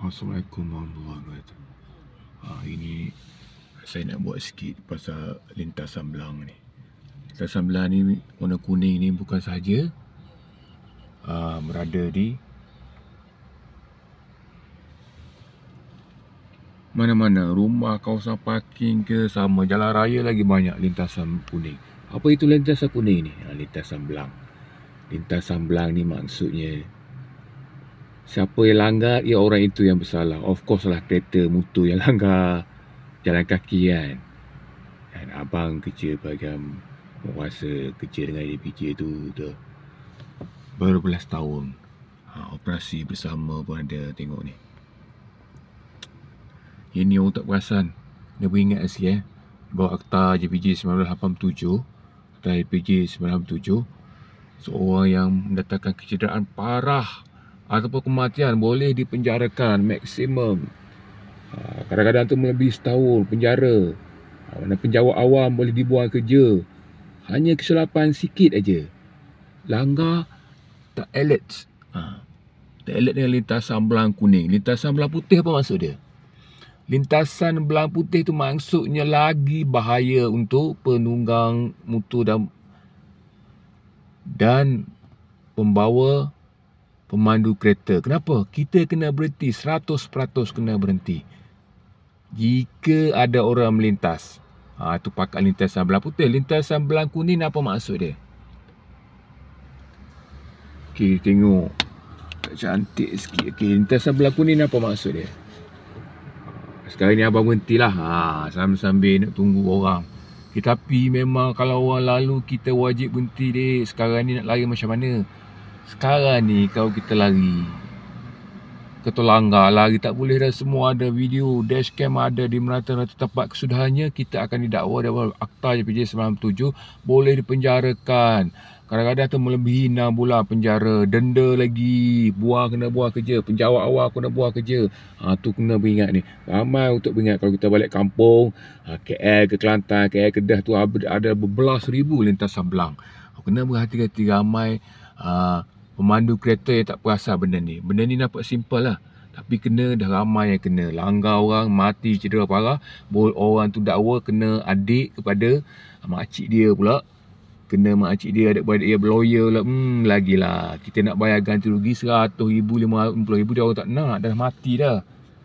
Assalamualaikum warahmatullahi wabarakatuh. Ini saya nak buat sikit pasal lintasan belang ni. Lintasan belang ni warna kuning ni bukan sahaja berada di mana-mana, rumah, kawasan parking ke, sama jalan raya lagi banyak lintasan kuning. Apa itu lintasan kuning ni? Lintasan belang. Lintasan belang ni maksudnya siapa yang langgar, ya orang itu yang bersalah. Of course lah, kereta, motor yang langgar, jalan kaki kan. Dan abang kerja bahagian penguasa, kerja dengan DPJ tu berbelas tahun. Operasi bersama pun ada, tengok ni. Ini orang tak perasan. Dia beringat sikit bahawa Akta JPJ 1987, Akta JPJ 1987, seorang yang mendatangkan kecederaan parah ataupun kematian boleh dipenjarakan maksimum. Kadang-kadang tu melebihi setahun penjara. Mana penjawat awam boleh dibuang kerja. Hanya kesilapan sikit aja. Langgar tak alert. Tak alert dengan lintasan belang kuning. Lintasan belang putih apa maksud dia? Lintasan belang putih tu maksudnya lagi bahaya untuk penunggang motor dan pembawa pemandu kereta. Kenapa? Kita kena berhenti, 100% kena berhenti. Jika ada orang melintas, itu pakai lintasan belang putih. Lintasan belang kuning apa maksud dia? Okey, tengok. Cantik sikit. Okey, lintasan belang kuning apa maksud dia? Sekarang ni abang berhentilah. Sambil nak tunggu orang. Tapi memang kalau orang lalu, kita wajib berhenti dek. Sekarang ni nak lari macam mana? Sekarang ni kalau kita lari, kita langgar, lari tak boleh dah. Semua ada video, dashcam ada di merata-rata tempat. Kesudahannya kita akan didakwa dalam Akta JPJ 97, boleh dipenjarakan. Kadang-kadang tu melebihi 6 bulan penjara, denda lagi, kena buang kerja, penjawat awal kena buang kerja. Tu kena beringat ni. Ramai untuk beringat kalau kita balik kampung, KL ke Kelantan, KL Kedah tu ada berbelas ribu lintasan belang. Kena berhati-hati, ramai pemandu kereta yang tak perasan benda ni. Benda ni nampak simple lah, tapi dah ramai yang kena. Langgar orang, mati, cedera parah. Orang tu dakwa kena adik kepada makcik dia pula. Kena makcik dia, adik-beradik dia berlawyer lah. Lagilah. Kita nak bayar ganti rugi 100,000, 50,000. Dia orang tak nak. Dah mati dah.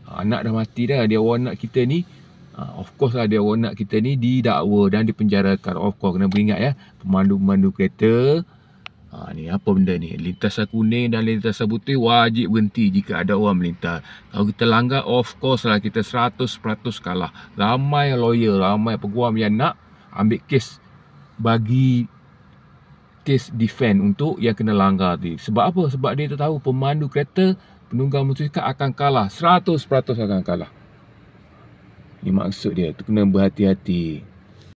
Anak dah mati dah. Dia orang nak kita ni, of course lah, dia orang nak kita ni didakwa dan dipenjarakan. Of course, kena beringat ya. Pemandu-pemandu kereta, ni apa benda ni? Lintasan kuning dan lintasan putih wajib berhenti jika ada orang melintas. Kalau kita langgar, of course lah, kita 100% kalah. Ramai lawyer, ramai peguam yang nak ambil kes, bagi kes defend untuk yang kena langgar tu. Sebab apa? Sebab dia tahu pemandu kereta, penunggang motosikal akan kalah. 100% akan kalah. Ini maksud dia. Tu kena berhati-hati.